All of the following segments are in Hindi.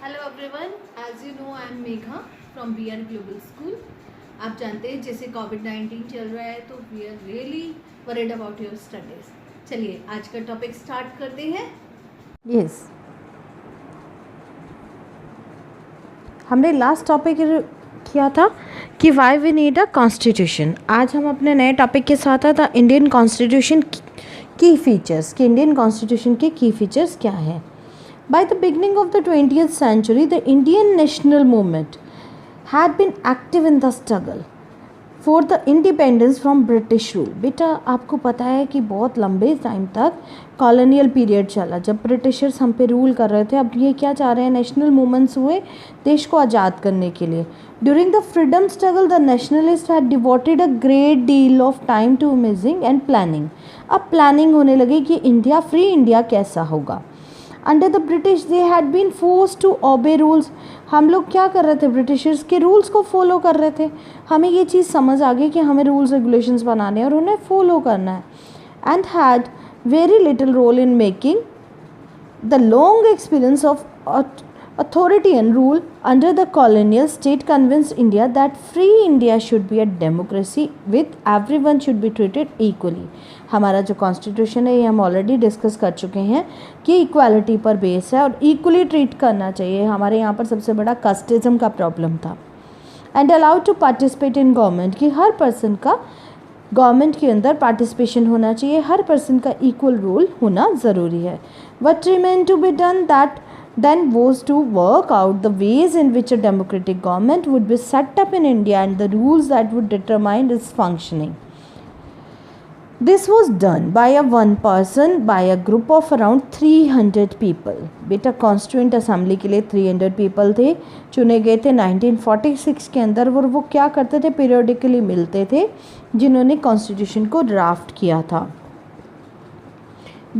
Hello everyone, as you know I am Megha from BR global school. आप जानते हैं जैसे कोविड-19 चल रहा है तो we are really worried about your studies. चलिए आज का टॉपिक स्टार्ट करते हैं। यस, हमने लास्ट टॉपिक किया था कि why we need a constitution. आज हम अपने नए टॉपिक के साथ है द इंडियन कॉन्स्टिट्यूशन की फीचर्स कि इंडियन कॉन्स्टिट्यूशन के की फीचर्स क्या हैं। By the beginning of the 20th century, the Indian national movement had been active in the struggle for the independence from British rule. बेटा आपको पता है कि बहुत लंबे टाइम तक कॉलोनियल पीरियड चला जब ब्रिटिशर्स हम पे रूल कर रहे थे। अब ये क्या चाह रहे हैं, नेशनल मूवमेंट्स हुए देश को आज़ाद करने के लिए। During the freedom struggle the nationalist had devoted a great deal of time to imaging and planning. अब प्लानिंग होने लगी कि इंडिया फ्री इंडिया कैसा होगा। Under the British they had been force to obey rules. हम लोग क्या कर रहे थे, ब्रिटिशर्स के रूल्स को फॉलो कर रहे थे। हमें ये चीज़ समझ आ गई कि हमें रूल्स रेगुलेशंस बनाने हैं और उन्हें फॉलो करना है। And had very little role in making the long experience of authority and rule under the colonial state convinced India that free India should be a democracy with everyone should be treated equally। हमारा जो कॉन्स्टिट्यूशन है ये हम ऑलरेडी डिस्कस कर चुके हैं कि इक्वालिटी पर बेस है और इक्वली ट्रीट करना चाहिए। हमारे यहाँ पर सबसे बड़ा कास्टिज्म का प्रॉब्लम था। And allowed to participate in government कि हर पर्सन का गवर्नमेंट के अंदर पार्टिसिपेशन होना चाहिए, हर पर्सन का इक्वल रोल होना ज़रूरी है। What remain to be done that then was to work out the ways in which a democratic government would be set up in India and the rules that would determine its functioning. This was done by a one person by a group of around 300 people। बेटा कॉन्स्टिट्यूएंट असेंबली के लिए 300 पीपल थे, चुने गए थे 1946 के अंदर। और वो क्या करते थे, पीरियडिकली मिलते थे जिन्होंने कॉन्स्टिट्यूशन को ड्राफ्ट किया था।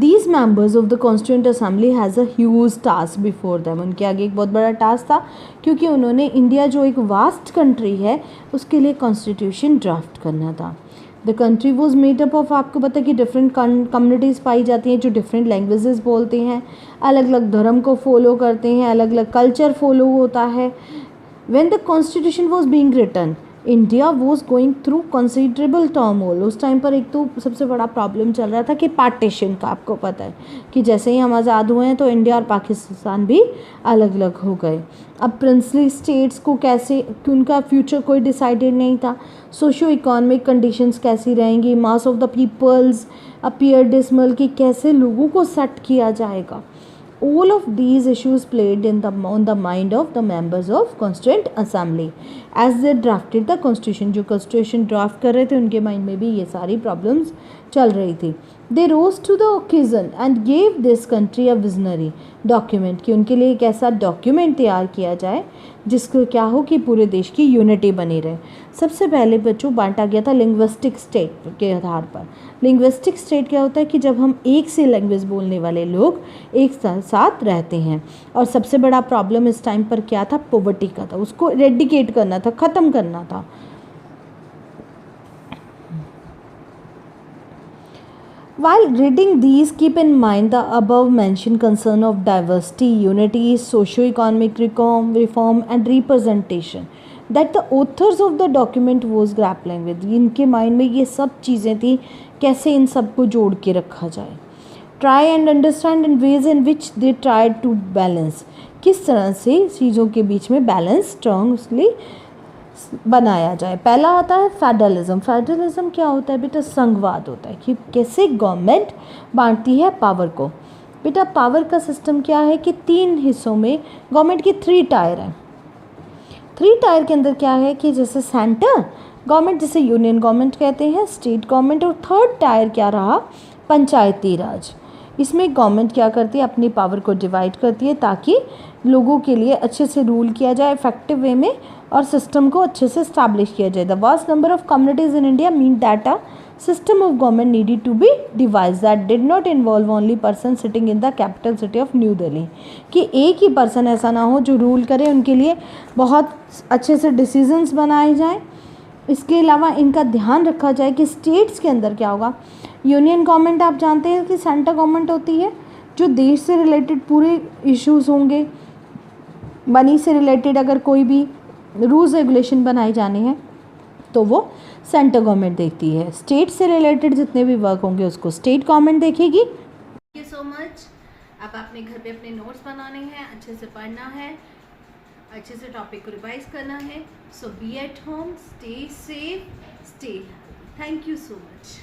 These members of the Constituent Assembly has a huge task before them। उनके आगे एक बहुत बड़ा टास्क था क्योंकि उन्होंने इंडिया जो एक वास्ट कंट्री है उसके लिए कॉन्स्टिट्यूशन ड्राफ्ट करना था। The country was made up of, आपको पता है कि डिफरेंट कम्युनिटीज़ पाई जाती हैं जो डिफरेंट लैंग्वेजेस बोलते हैं, अलग अलग धर्म को फॉलो करते हैं, अलग अलग कल्चर फॉलो होता है। When the constitution was being written, India was going through considerable turmoil. उस टाइम पर एक तो सबसे बड़ा प्रॉब्लम चल रहा था कि पार्टीशन का। आपको पता है कि जैसे ही हम आज़ाद हुए हैं तो इंडिया और पाकिस्तान भी अलग अलग हो गए। अब प्रिंसली स्टेट्स को कैसे, कि उनका फ्यूचर कोई डिसाइडेड नहीं था। सोशो इकोनॉमिक कंडीशंस कैसी रहेंगी, mass of the peoples appear dismal कि कैसे लोगों को सेट किया जाएगा। All of these issues played on the mind of the members of Constituent Assembly as they drafted the constitution। जो constitution draft कर रहे थे उनके माइंड में भी ये सारी प्रॉब्लम्स चल रही थी। They rose to the occasion and gave this country a visionary document कि उनके लिए एक ऐसा डॉक्यूमेंट तैयार किया जाए जिसको क्या हो कि पूरे देश की यूनिटी बनी रहे। सबसे पहले बच्चों बांटा गया था लिंग्विस्टिक स्टेट के आधार पर। लिंग्विस्टिक स्टेट क्या होता है कि जब हम एक से लैंग्वेज बोलने वाले लोग एक साथ रहते हैं। और सबसे बड़ा प्रॉब्लम इस टाइम पर क्या था, पॉवर्टी का था, उसको रेडिकेट करना था, ख़त्म करना था। While reading these, keep in mind the above mentioned concern of diversity, unity, socio-economic reform and representation that the authors of the document was grappling with। इनके माइंड में ये सब चीज़ें थी, कैसे इन सब को जोड़ के रखा जाए। Try and understand in ways in which they tried to balance, किस तरह से चीज़ों के बीच में बैलेंस स्ट्रांगली बनाया जाए। पहला आता है फेडरलिज्म। फेडरलिज्म क्या होता है बेटा, संघवाद होता है कि कैसे गवर्नमेंट बांटती है पावर को। बेटा पावर का सिस्टम क्या है कि 3 हिस्सों में गवर्नमेंट की 3 टायर हैं। 3 टायर के अंदर क्या है कि जैसे सेंटर गवर्नमेंट, जिसे यूनियन गवर्नमेंट कहते हैं, स्टेट गवर्नमेंट, और 3rd टायर क्या रहा, पंचायती राज। इसमें गवर्नमेंट क्या करती है, अपनी पावर को डिवाइड करती है ताकि लोगों के लिए अच्छे से रूल किया जाए इफेक्टिव वे में और सिस्टम को अच्छे से स्टैब्लिश किया जाए। The vast number of communities in India mean that a system of government needed to be devised that did not involve only person sitting in the capital city of New Delhi। कि एक ही पर्सन ऐसा ना हो जो रूल करे, उनके लिए बहुत अच्छे से डिसीजंस बनाए जाएं। इसके अलावा इनका ध्यान रखा जाए कि स्टेट्स के अंदर क्या होगा। यूनियन गवर्नमेंट आप जानते हैं कि सेंट्रल गवर्नमेंट होती है जो देश से रिलेटेड पूरे इश्यूज़ होंगे मनी से रिलेटेड अगर कोई भी रूल्स रेगुलेशन बनाए जाने हैं तो वो सेंटर गवर्नमेंट देखती है। स्टेट से रिलेटेड जितने भी वर्क होंगे उसको स्टेट गवर्नमेंट देखेगी। Thank you so much. अब आपने घर पे अपने नोट्स बनाने हैं, अच्छे से पढ़ना है, अच्छे से टॉपिक को रिवाइज करना है। So be at home, stay safe, stay healthy. Thank you so much.